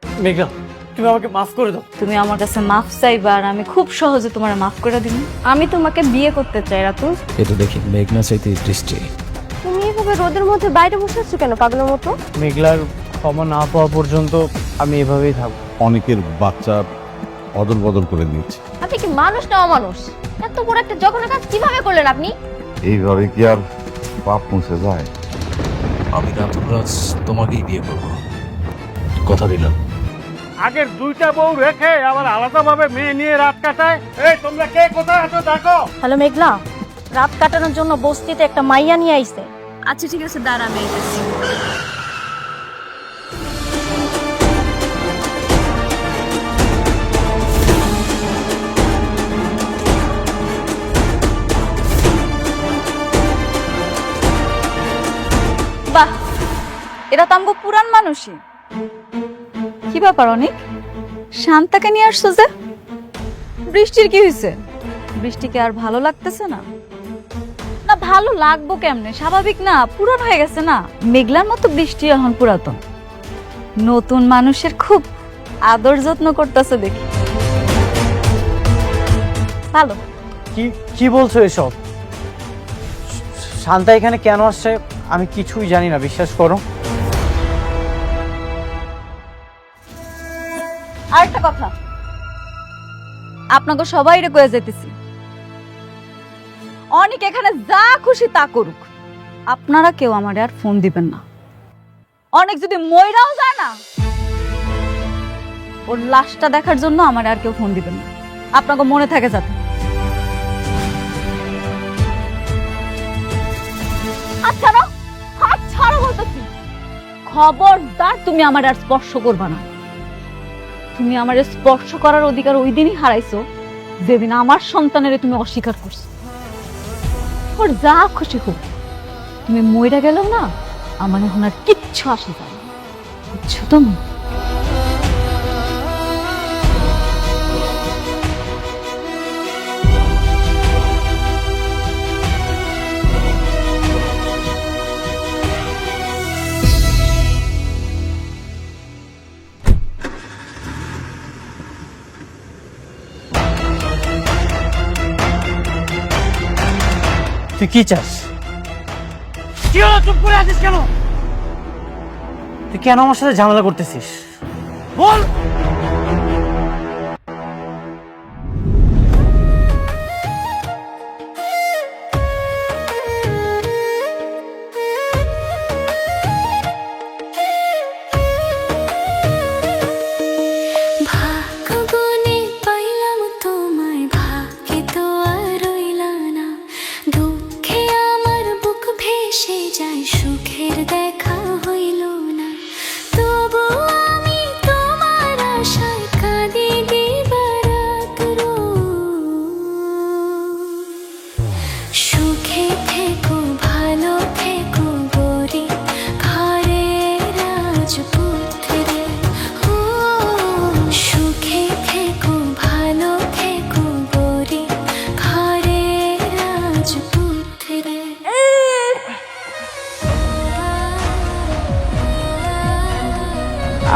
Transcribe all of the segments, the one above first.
মেঘা, তুমি আমাকে মাফ করে দাও। তুমি আমার কাছে মাফ চাইবা আর আমি খুব সহজে তোমার মাফ করে দিব। আমি তোমাকে বিয়ে করতে চাই রাতুল। এটা দেখি মেঘনা চাইতে দৃষ্টি। তুমি এভাবে রোদের মধ্যে বাইরে বসে আছো কেন পাগলের মতো? মেঘলার ক্ষমা না পাওয়া পর্যন্ত আমি এভাবেই থাকবো। অনেকের বাচ্চা অদল বদল করে দিয়েছে। আপনি কি মানুষ না অমানুষ? এত বড় একটা জঘন্য কাজ কিভাবে করলেন আপনি? এইভাবে কি আর পাপ মুছে যায়? আমি রাতুলরাজ তোমাকেই বিয়ে করবো, কথা দিলাম। আগের দুইটা বউ রেখে আবার আলাদাভাবে মেয়ে নিয়ে রাত কাটায়। এই তোমরা কে কোথায় আছো দেখো। হ্যালো মেঘলা, রাত কাটানোর জন্য বস্তিতে একটা মাইয়া নিয়ে আইছে। আচ্ছা ঠিক আছে, দাঁড়া আমি আইতেছি। বাহ, এরা তো আমগো পুরান মানুষই। কি ব্যাপার অনেক শান্তাকে নিয়ে আসছো যে? বৃষ্টির কি হয়েছে? বৃষ্টিকে আর ভালো লাগতেছে না? না ভালো লাগবো কেমনে, স্বাভাবিক না, পুরান হয়ে গেছে না। মেঘলার মতো বৃষ্টি এখন পুরাতন, নতুন মানুষের খুব আদর যত্ন করতেছে দেখি। ভালো। কি কি বলছো এসব? শান্তা এখানে কেন আসছে আমি কিছুই জানি না, বিশ্বাস করো। আরেকটা কথা, আপনাকে সবাই রে কয়ে যেতেছি, অনেক এখানে যা খুশি তা করুক, আপনারা কেউ আমারে আর ফোন দিবেন না। অনেক যদি মইরাও যায় না, ওর লাশটা দেখার জন্য আমারে আর কেউ ফোন দিবেন না। আপনাকে মনে থাকে যাতে। আচ্ছা না, হাত ছাড়ো বলতেছি। খবরদার তুমি আমার আর স্পর্শ করবা না। তুমি আমার স্পর্শ করার অধিকার ওই দিনই হারাইছো যেদিন আমার সন্তানের তুমি অস্বীকার করছো। ওর যা খুশি হোক, তুমি মইরা গেলেও না আমার এখন আর কিচ্ছু আসে যায় না, বুঝছো তুমি? তুই কি চাস? কি হলো, চুপ করে আছিস কেন? তুই কেন আমার সাথে ঝামেলা করতেছিস বল। ভাগ্যগুনে পাইলাম তোমায়, ভাগ্যে তো আর রইলা না। দুঃখে আমার বুক ভেসে যায়, সুখের দেখা হইল না। তবু আমি তোমার আশায় কাঁদি দিবারাত সুখে থেকো, ভালো থেকো গরি ঘরে রাজপুত্রে। ও সুখে থেকো, ভালো থেকো গরি ঘরে রাজপুত্রে।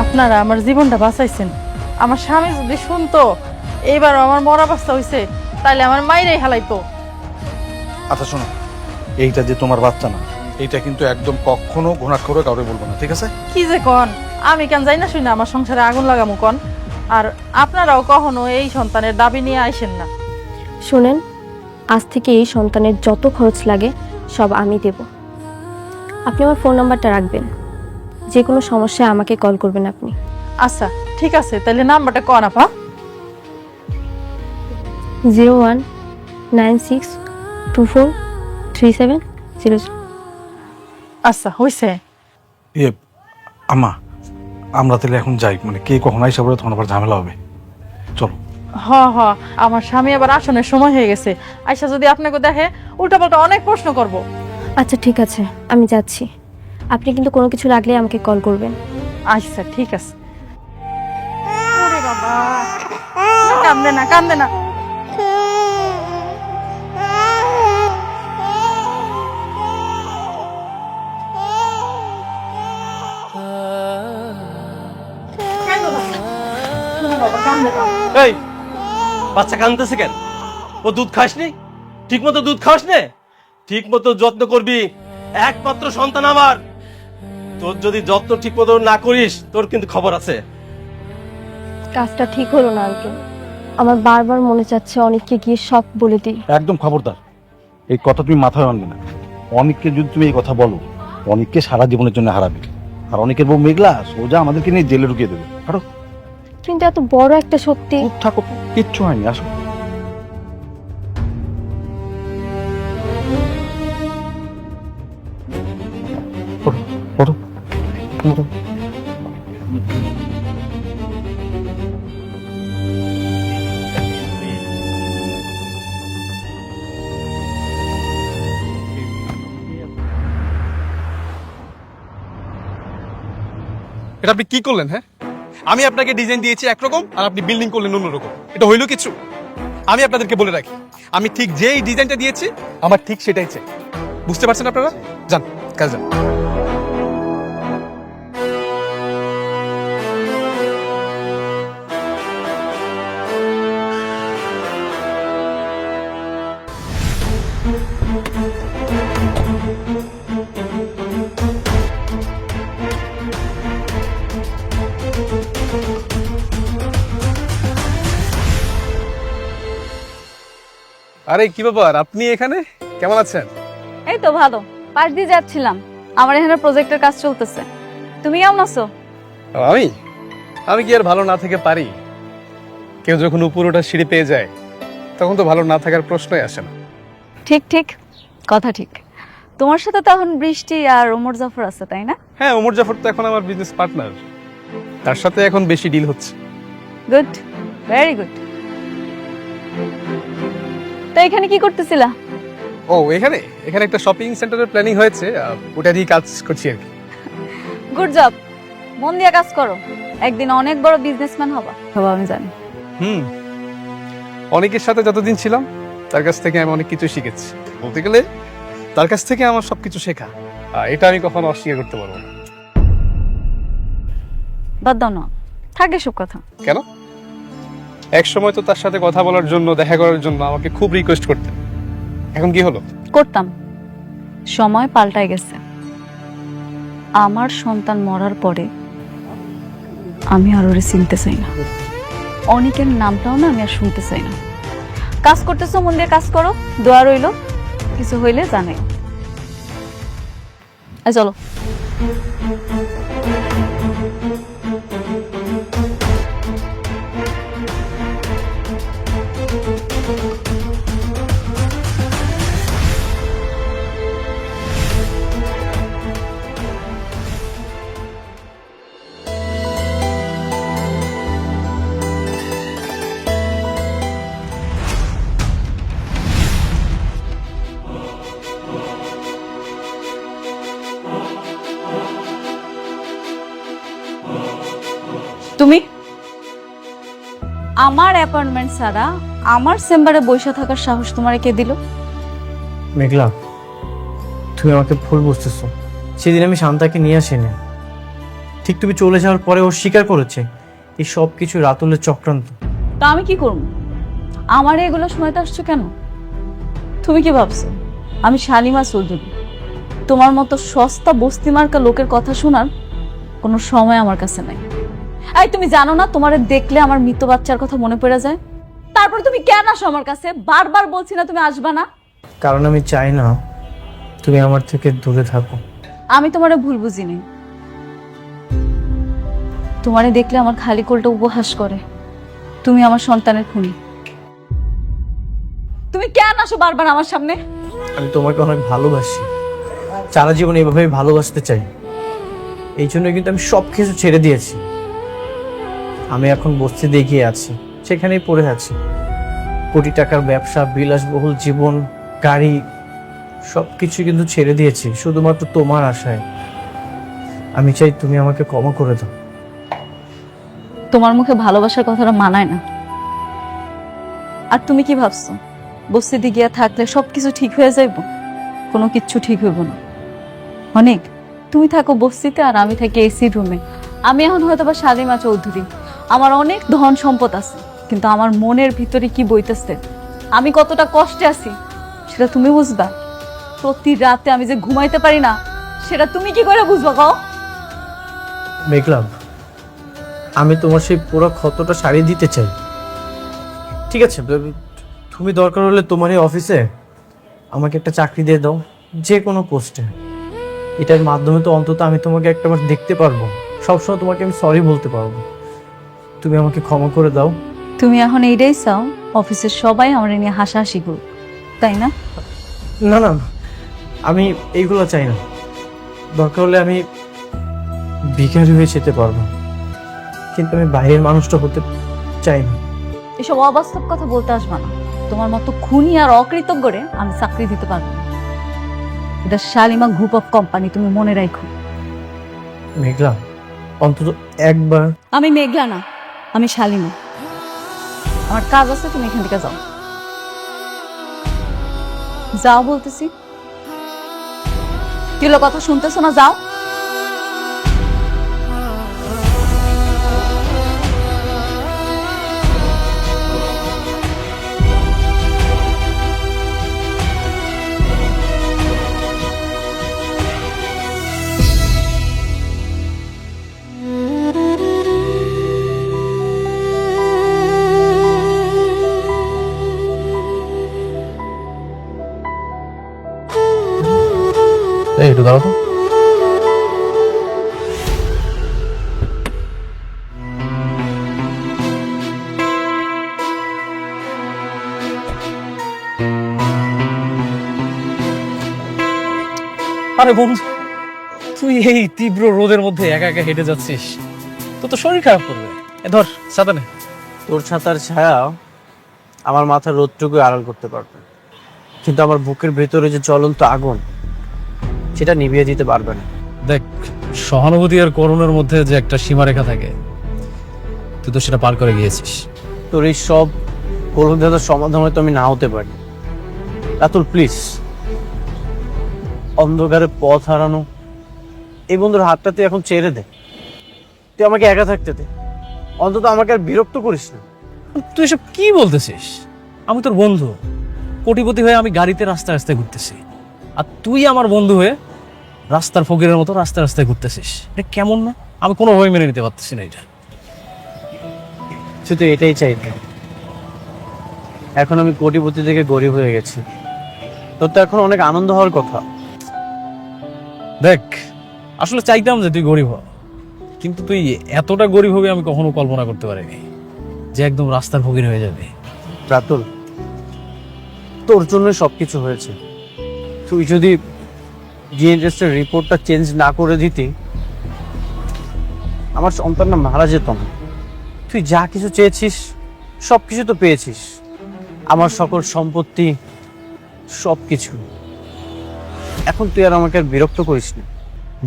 আপনারা আমার জীবনটা বাঁচাইছেন। আমার স্বামী যদি শুনতো এইবারও আমার মরা অবস্থা হয়েছে, তাহলে আমার মাইরাই হালাইতো। আচ্ছা শোনো, এইটা যে তোমার বাচ্চা না, এইটা কিন্তু একদম কখনো ঘোষণা করে কাউকে বলবো না, ঠিক আছে? কি যে কন, আমি কেন যাই না শুই না আমার সংসারে আগুন লাগামু কন? আর আপনারাও কখনো এই সন্তানের দাবি নিয়ে আইসেন না। শোনেন, আজ থেকে এই সন্তানের যত খরচ লাগে সব আমি দেব। আপনি আমার ফোন নাম্বারটা রাখবেন, যে কোনো সমস্যায় আমাকে কল করবেন আপনি। আচ্ছা ঠিক আছে, তাহলে নাম্বারটা কন আপা। 0196243700। আচ্ছা হইছে। আম্মা, আমরা তাহলে এখন যাই, মানে কে কখন আইসা বলে তখন আবার ঝামেলা হবে। চলো। হ হ, আমার স্বামী আবার আসনের সময় হয়ে গেছে, আইসা যদি আপনাকে দেখে উল্টাপাল্টা অনেক প্রশ্ন করব। আচ্ছা ঠিক আছে, আমি যাচ্ছি। আপনি কিন্তু কোনো কিছু লাগলে আমাকে কল করবেন। আচ্ছা ঠিক আছে। ওরে বাবা, কান্দে না কান্দে না। কেন এই বাচ্চা কাঁদতেছে কেন? ও দুধ খাসনি? ঠিক মতো দুধ খাস নে, ঠিক মতো যত্ন করবি। একমাত্র সন্তান আমার, তোর যদি যত্ন ঠিক মতো না করিস তোর কিন্তু খবর আছে। কাজটা ঠিক হলো না আঙ্কেল। আমার বারবার মনে চাচ্ছে অনেককে গিয়ে সব বলে দিই। একদম খবরদার, এই কথা তুমি মাথায় আনবে না। অনেককে যদি তুমি এই কথা বলো, অনেককে সারা জীবনের জন্য হারাবে। আর অনেকের বউ মেঘলা সোজা আমাদেরকে নিয়ে জেলে ঢুকিয়ে দেবে। আরো কিন্তু এত বড় একটা সত্যি। চুপ থাকো, কিচ্ছু হয়নি, আসো। ওঠো, ওঠো, ওঠো। এটা আপনি কি করলেন? হ্যাঁ, আমি আপনাকে ডিজাইন দিয়েছি একরকম আর আপনি বিল্ডিং করলেন অন্যরকম। এটা হইলো কিছু? আমি আপনাদেরকে বলে রাখি, আমি ঠিক যেই ডিজাইনটা দিয়েছি আমার ঠিক সেটাই চাই। বুঝতে পারছেন আপনারা? যান কাজ যান। আরে কি ব্যাপার, আপনি এখানে? কেমন আছেন? এই তো ভালো, পাশ দিয়ে যাচ্ছিলাম। আমার এখানে প্রজেক্টের কাজ চলতেছে। তুমি কেমন আছো? আমি আমি কি আর ভালো না থেকে পারি? কেউ যখন উপর ওঠার সিঁড়ি পেয়ে যায় তখন তো ভালো না থাকার প্রশ্নই আসে না। ঠিক ঠিক, কথা ঠিক। তোমার সাথে তো এখন বৃষ্টি আর ওমর জাফর আছে, তাই না? হ্যাঁ, ওমর জাফর তো এখন আমার বিজনেস পার্টনার, তার সাথে এখন বেশি ডিল হচ্ছে। Good, very good. তো এখানে কি করতেছিলা? ও এখানে এখানে একটা শপিং সেন্টারের প্ল্যানিং হয়েছে, ওটা দিয়ে কাজ করছি আর কি। গুড জব, মন দিয়ে কাজ করো, একদিন অনেক বড় বিজনেসম্যান হবা। হবা আমি জানি। অনেকের সাথে যতদিন ছিলাম তার কাছ থেকে আমি অনেক কিছু শিখেছি। বলতে গেলে তার কাছ থেকে আমার সবকিছু শেখা, এটা আমি কখনো অস্বীকার করতে পারবো না। বাদ দাও না, থাকে সব কথা। কেন? এক সময় তো তার সাথে কথা বলার জন্য, দেখা করার জন্য আমাকে খুব রিকোয়েস্ট করতেন, এখন কি হলো? করতাম, সময় পাল্টায় গেছে। আমার সন্তান মরার পরে আমি আর ওরে চিনতে চাই না, অনেকের নামটাও না আমি আর শুনতে চাই না। কাজ করতেছো, মন দিয়ে কাজ করো, দোয়া রইল, কিছু হইলে জানাই। চলো। তুমি আমার অ্যাপয়েন্টমেন্ট ছাড়া আমার চেম্বারে বসে থাকার সাহস তোমার কে দিল? মেঘলা, তুমি আমাকে ভুল বুঝতেছো। সেদিন আমি শান্তাকে নিয়ে আসিনি, ঠিক তুমি চলে যাওয়ার পরে ও স্বীকার করেছে এই সব কিছু রাতুলের চক্রান্ত। তা আমি কি করব? আমার এগুলো শোনাতে আসছো কেন? তুমি কি ভাবছো আমি শালিমা চৌধুরী? তোমার মতো সস্তা বস্তি মার্কা লোকের কথা শোনার কোনো সময় আমার কাছে নাই। এই তুমি জানো না, তোমারে দেখলে আমার মৃত বাচ্চার কথা মনে পড়ে যায়। তারপর তুমি কেন আসো আমার কাছে? বারবার বলছি না তুমি আসবা না? কারণ আমি চাই না তুমি আমার থেকে দূরে থাকো। আমি তোমারে ভুল বুঝিনি। তোমারে দেখলে আমার খালি কোলটা উপহাস করে। তুমি আমার সন্তানের খুনি। তুমি কেন আসো বারবার আমার সামনে? আমি তোমাকে অনেক ভালোবাসি, সারা জীবন এভাবেই ভালোবাসতে চাই। এই জন্য কিন্তু আমি সব কিছু ছেড়ে দিয়েছি। আমি এখন বস্তি দেখিয়ে আছি, সেখানেই পড়ে আছি। কোটি টাকার ব্যবসা, বিলাসবহুল জীবন, গাড়ি, সবকিছু কিন্তু ছেড়ে দিয়েছি শুধুমাত্র তোমার আশায়। আমি চাই তুমি আমাকে ক্ষমা করে দাও। তোমার মুখে ভালোবাসার কথাটা মানায় না। আর তুমি কি ভাবছো বস্তিতে গিয়া থাকলে সবকিছু ঠিক হয়ে যাইব? কোনো কিচ্ছু ঠিক হইব না। অনেক তুমি থাকো বস্তিতে আর আমি থাকি এসি রুমে। আমি এখন হয়তো বা শালিমা চৌধুরী, আমার অনেক ধন সম্পদ আছে, কিন্তু আমার মনের ভিতরে কি বইতেছে, আমি কতটা কষ্টে আছি সেটা তুমি বুঝবা। প্রতি রাতে আমি যে ঘুমাইতে পারি না সেটা তুমি কি করে বুঝবা কও? মেঘলা, আমি তোমার সেই পুরো ক্ষতটা সারিয়ে দিতে চাই। ঠিক আছে, তুমি দরকার হলে তোমার এই অফিসে আমাকে একটা চাকরি দিয়ে দাও, যে কোনো পোস্টে। এটার মাধ্যমে তো অন্তত আমি তোমাকে একটাবার দেখতে পারবো, সবসময় তোমাকে আমি সরি বলতে পারবো। তুমি আমাকে ক্ষমা করে দাও। তুমি এখন এইটাই চাও অফিসের সবাই আমার নিয়ে হাসাহাসি করুক, তাই না? না না, আমি এইগুলো চাই না। দরকার হলে আমি ভিখারি হয়ে যেতে পারবো, কিন্তু আমি বাইরের মানুষটা হতে চাই না। এসব অবাস্তব কথা বলতে আসবা না। তোমার মতো খুনি আর অকৃতজ্ঞরে আমি চাকরি দিতে পারবো না। এটা শালিমা গ্রুপ অফ কোম্পানি, তুমি মনে রাখো। মেঘলা, অন্তত একবার। আমি মেঘলা না, আমি শালিমা। আমার কাজ আছে, তুমি এখান থেকে যাও। যাও বলতেছি। কিলো কথা শুনতেছো না? যাও। এই একটু দাঁড়াও তো। আরে বন্ধু, তুই এই তীব্র রোদের মধ্যে একা একা হেঁটে যাচ্ছিস, তো তো শরীর খারাপ করবে। ধর ছাতা নে। তোর ছাতার ছায়া আমার মাথার রোদটুকু আড়াল করতে পারবে, কিন্তু আমার বুকের ভেতরে যে জ্বলন্ত আগুন, সেটা নিভিয়ে দিতে পারবে না। দেখ, সহানুভূতি আর করুণার মধ্যে যে একটা সীমারেখা থাকে, তুই তো সেটা পার করে গিয়েছিস। তোর এই সব কলহদাতার সমাধান হয়তো আমি না হতে পারি। রাতুল প্লিজ, অন্ধকারে পথ হারানো এই বন্ধুর হাতটা তুই এখন ছেড়ে দে। তুই আমাকে একা থাকতে দে, অন্তত আমাকে আর বিরক্ত করিস না। তুই এসব কি বলতেছিস? আমি তোর বন্ধু, কোটিপতি হয়ে আমি গাড়িতে রাস্তায় রাস্তায় ঘুরতেছি, আর তুই আমার বন্ধু হয়ে রাস্তার ফকিরের মতো রাস্তায় রাস্তায় ঘুরতেছিস। এটা কেমন না? আমি কোনোভাবে মেনে নিতে পারতেছি না এটা। তুই তো এটাই চাইতে। এখন আমি কোটিপতি থেকে গরিব হয়ে গেছি, তোর তো এখন অনেক আনন্দ হওয়ার কথা। দেখ, আসলে চাইতাম যে তুই গরিব হ, কিন্তু তুই এতটা গরিব হবে আমি কখনো কল্পনা করতে পারিনি, যে একদম রাস্তার ফকির হয়ে যাবে। রাতুল, তোর জন্য সবকিছু হয়েছে। তুই যদি জিএনএসের রিপোর্টটা চেঞ্জ না করে দিতি, আমার সন্তানটা মারা যেত না। তুই যা কিছু চেয়েছিস সবকিছু তো পেয়েছিস, আমার সকল সম্পত্তি, সবকিছু। এখন তুই আর আমাকে আর বিরক্ত করিস না।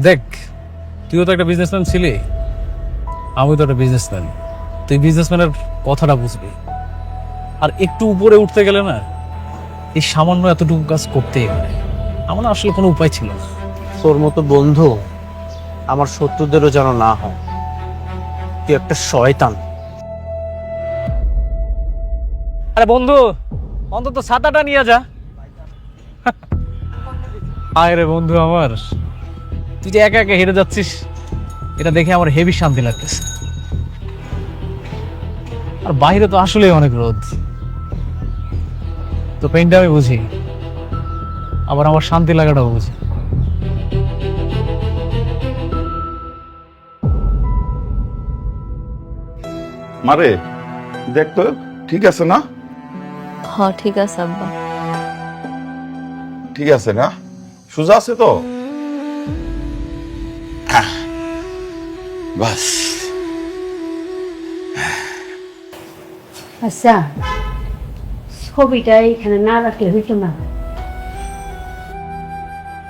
দেখ, তুইও তো একটা বিজনেসম্যান ছিলি, আমি তো একটা বিজনেসম্যান। তুই বিজনেসম্যানের কথাটা বুঝবি, আর একটু উপরে উঠতে গেলে না এই সামান্য এতটুকু কাজ করতেই হয়। আমার আসলে কোনো উপায় ছিল না। তোর মতো বন্ধু আমার শত্রুদেরও যেন না হয়। তুই একটা শয়তান। আরে বন্ধু, অন্তত ছাতাটা নিয়ে যা। আয় রে বন্ধু আমার, তুই যে একা একা হেঁটে যাচ্ছিস, এটা দেখে আমার হেভি শান্তি লাগতেছে। আর বাইরে তো আসলেই অনেক রোদ, তো পেনটা আমি বুঝি, আবার আমার শান্তি লাগাটাও বুঝি। মারে দেখ তো, ঠিক আছে না? হ, ঠিক আছে আব্বা। ঠিক আছে না? সোজা আছে তো? বাস। আচ্ছা, ছবিটা এখানে না রাখলে হইতো না।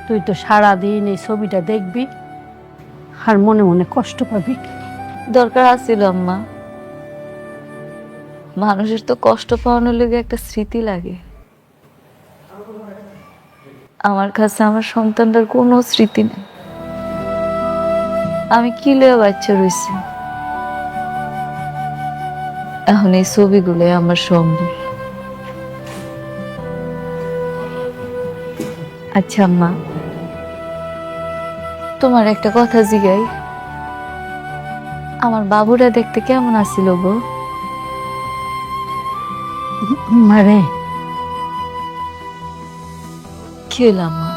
তুই তো সারাদিন এই ছবিটা দেখবি আর মনে মনে কষ্ট পাবি। দরকার আছিল আম্মা, মানুষের তো কষ্ট পাওয়ানোর লেগে একটা স্মৃতি লাগে। আমার কাছে আমার সন্তানটার কোনো স্মৃতি নেই। আমি কি লেগে বাচ্চা রয়েছি, এখন এই ছবিগুলো আমার সম্বল। আচ্ছা আম্মা, তোমার একটা কথা জিগাই, আমার বাবুরা দেখতে কেমন আছিল গো? মারে কি হইল আম্মা,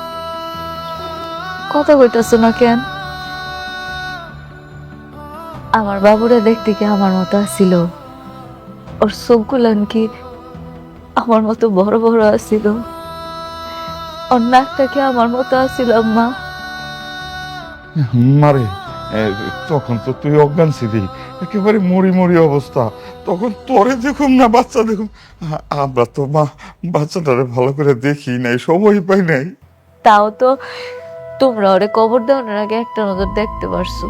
কথা কইতাছো না কেন? আমার বাবুরা দেখতে কি আমার মতো আছিল? ওর চোখগুলান কি আমার মতো বড় বড় আছিল? ওর নাকটা কি আমার মতো আছিল আম্মা? মারে তখন তো তুই অজ্ঞান ছিলি, একেবারে মরি মরি অবস্থা। তখন তোরে দেখুম না বাচ্চা দেখুম, আমরা তো মা বাচ্চাটারে ভালো করে দেখি নাই, সময় পাই নাই। তাও তো তোমরা ওরে কবর দেওয়ার আগে একটা নজর দেখতে পারছো,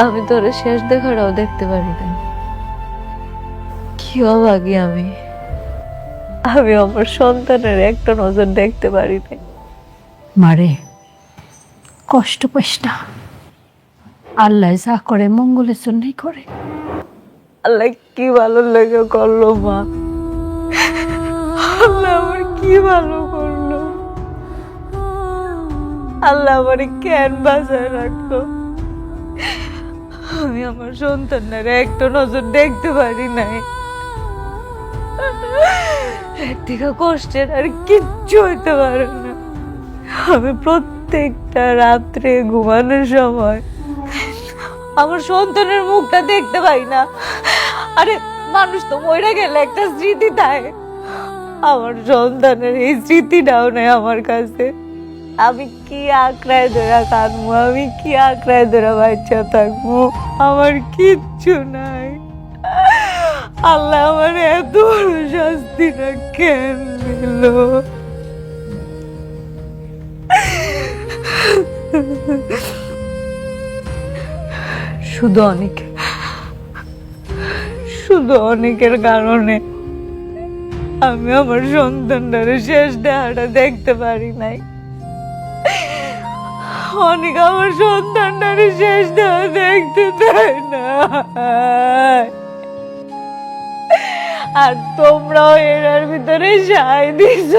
আমি তো ওরে শেষ দেখাটাও দেখতে পারি না। কি অভাগী আমি, আমি আমার সন্তানের একটা নজর দেখতে পারি না। মারে কষ্ট পাইস না, আল্লাহ যা করে মঙ্গলের জন্যই করে। আল্লাহ কি ভালো লেগে করলো মা, আল্লাহ আমার কি ভালো করলো, আল্লাহ আমার কেন বাঁচায় রাখলো। আমি আমার সন্তানের একটা নজর দেখতে পারি নাই। এর থেকে কষ্টের আর কিচ্ছু হইতে পারে না। আমি প্রত্যেকটা রাত্রে ঘুমানোর সময় আমার সন্তানের মুখটা দেখতে পাই না। আরে মানুষ তো মরে গেলে একটা স্মৃতি থাকে, আমার সন্তানের এই স্মৃতিটাও নেই আমার কাছে। আমি কি আঁকড়ায় ধরা কাঁদবো, আমি কি আঁকড়ায় ধরা বাচ্চা থাকবো, আমার কিচ্ছু নাই। আল্লাহ আমার এত বড় শাস্তিটা কেন দিল? শুধু অনেকের কারণে আমি আমার সন্তানটারে শেষ দেখাটা দেখতে পারি নাই। অনেক আমার সন্তানটারে শেষ দেখা দেখতে দেয় না, আর তোমরাও এর ভিতরে সাই দিছ।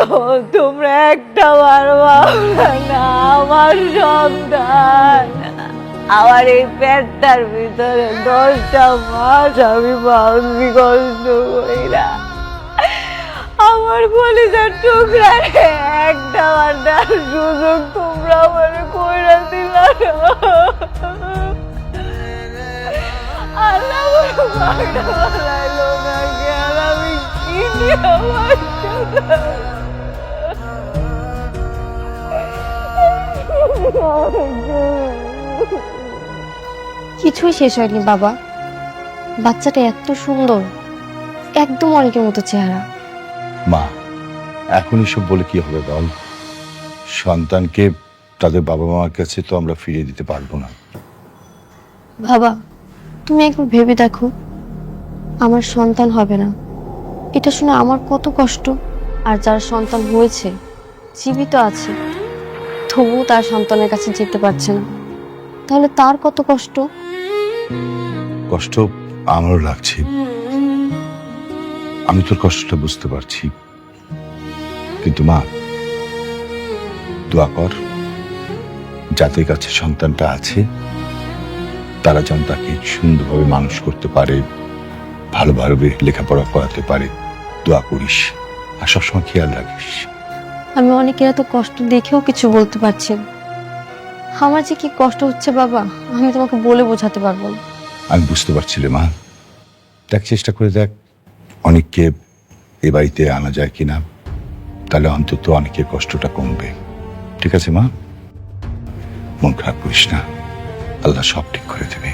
তোমরা একটা বার ভাবলা না আমার সন্তান, আমার এই পেটটার ভিতরে 10টা মাস আমি পাওনি কষ্ট কইরা। আমার কলিজার টুকরা একটা বার দেওয়ার সুযোগ তোমরা আমার কইরা দিলা না। আল্লাহ আমার মাটা বানাইলো না কেন? আমি কি নিয়ে কিছুই শেষ হয়নি বাবা, বাচ্চাটা এত সুন্দর, একদম অনেকের মতো চেহারা। মা এখন এসব বলে কি হবে বল? সন্তানকে তাদের বাবা মার কাছে তো আমরা ফিরিয়ে দিতে পারবো না। বাবা তুমি একবার ভেবে দেখো, আমার সন্তান হবে না, এটা শুনে আমার কত কষ্ট। আর যার সন্তান হয়েছে জীবিত আছে, তবুও তার সন্তানের কাছে যেতে পারছে না, তাহলে তার কত কষ্ট। কষ্ট আমারও লাগছে, আমি তোর কষ্টটা বুঝতে পারছি, কিন্তু মা দোয়া কর যাদের কাছে সন্তানটা আছে তারা যেন তাকে সুন্দরভাবে মানুষ করতে পারে, ভালোভাবে লেখাপড়া করাতে পারে। দোয়া করিস আর সবসময় খেয়াল রাখিস। আমি অনেকের এত কষ্ট দেখেও কিছু বলতে পারছি না। আমার যে কি কষ্ট হচ্ছে বাবা, আমি তোমাকে বলে বোঝাতে পারবো না। আমি বুঝতে পারছি রে মা, দেখ চেষ্টা করে দেখ অনেককে এ বাড়িতে আনা যায় কিনা, তাহলে অন্তত অনেকের কষ্টটা কমবে। ঠিক আছে মা, মন খারাপ করিস না, আল্লাহ সব ঠিক করে দেবে।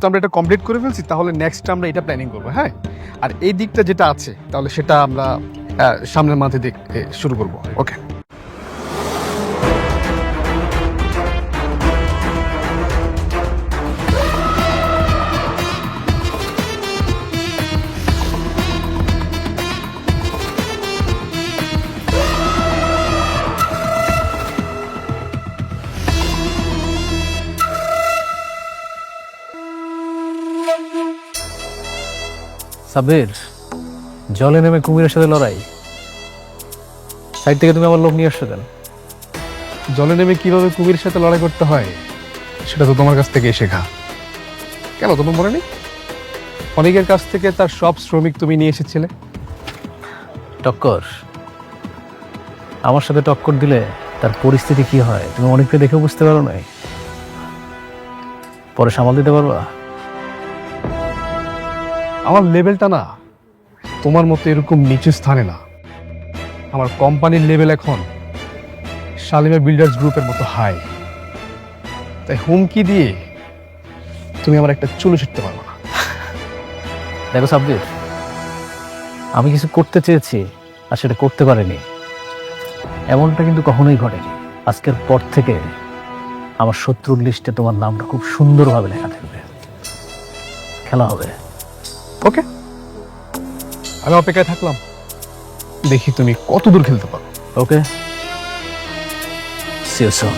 যেহেতু আমরা এটা কমপ্লিট করে ফেলছি তাহলে নেক্সট আমরা এটা প্ল্যানিং করবো, হ্যাঁ? আর এই দিকটা যেটা আছে তাহলে সেটা আমরা সামনের মান্থে শুরু করব। ওকে। সাবির, জলে নেমে কুমিরের সাথে লড়াই, সাইড থেকে তুমি আমার লোক নিয়ে আসছো কেন? জলে নেমে কিভাবে কুমিরের সাথে লড়াই করতে হয় সেটা তো তোমার কাছ থেকে শেখা। কেন তোমার মনে নেই অনেকের কাছ থেকে তার সব শ্রমিক তুমি নিয়ে এসেছিলে? টক্কর, আমার সাথে টক্কর দিলে তার পরিস্থিতি কি হয় তুমি অনেকটা দেখে বুঝতে পারো নাই? পরে সামাল দিতে পারবা? আমার লেভেলটা না তোমার মতো এরকম নিচু স্থানে না। আমার কোম্পানির লেভেল এখন শালিমা বিল্ডার্স গ্রুপের মতো হাই। তাই হুমকি দিয়ে তুমি আমার একটা চুলো ছিটতে পারবো না। দেখো সাব্বির, আমি কিছু করতে চেয়েছি আর সেটা করতে পারিনি, এমনটা কিন্তু কখনোই ঘটেনি। আজকের পর থেকে আমার শত্রুর লিস্টে তোমার নামটা খুব সুন্দরভাবে লেখা থাকবে। খেলা হবে। ওকে, আমি অপেক্ষায় থাকলাম, দেখি তুমি কত দূর খেলতে পারো। ওকে, see you soon.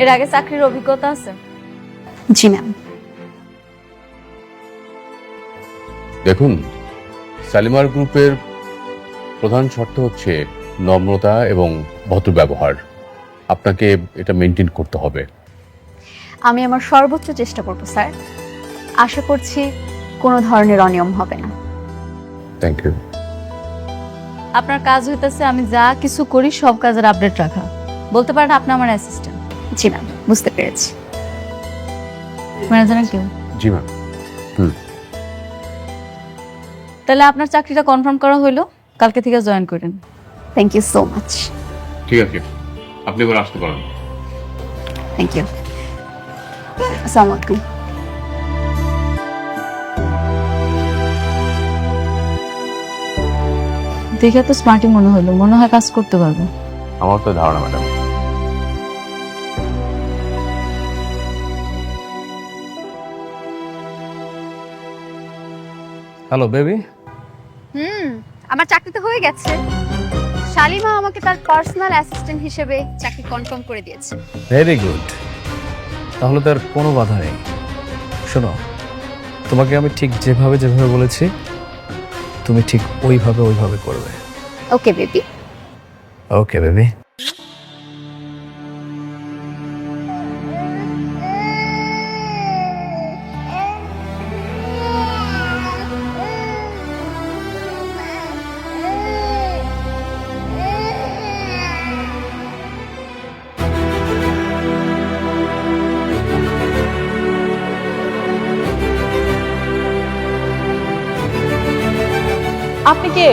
এর আগে চাকরির অভিজ্ঞতা আছে? জি ম্যাম। দেখুন, শালিমার গ্রুপের প্রধান শর্ত হচ্ছে নম্রতা এবং ভদ্র ব্যবহার। আপনাকে এটা মেনটেন করতে হবে। আমি আমার সর্বোচ্চ চেষ্টা করব স্যার। আশা করছি কোনো ধরনের অনিয়ম হবে না। Thank you. আপনার কাজ হইতেছে আমি যা কিছু করি সব কাজের আপডেট রাখা। বলতে পারেন আপনি আমার অ্যাসিস্ট্যান্ট। জি ম্যাম, বুঝতে পেরেছি। ম্যানেজার কেউ? জি ম্যাম। তাহলে আপনার চাকরিটা কনফার্ম করা হইলো, কালকে থেকে জয়েন করেন। Thank you so much. ঠিক আছে, আপনি এবার আসতে পারেন। Thank you. আসসালামু আলাইকুম। দেখে তো স্মার্টই মনে হলো, মনে হয় কাজ করতে পারবে। আমার তো ধারণা ম্যাডাম। Hello baby. আমার চাকরি তো হয়ে গেছে। শালিমা আমাকে তার পার্সোনাল অ্যাসিস্ট্যান্ট হিসেবে চাকরি কনফার্ম করে দিয়েছে। ভেরি গুড, তাহলে তার কোনো বাধা নেই। শোনো, তোমাকে আমি ঠিক যেভাবে যেভাবে বলেছি তুমি ঠিক ওইভাবে করবে। Okay baby. Okay baby. আপনি কে?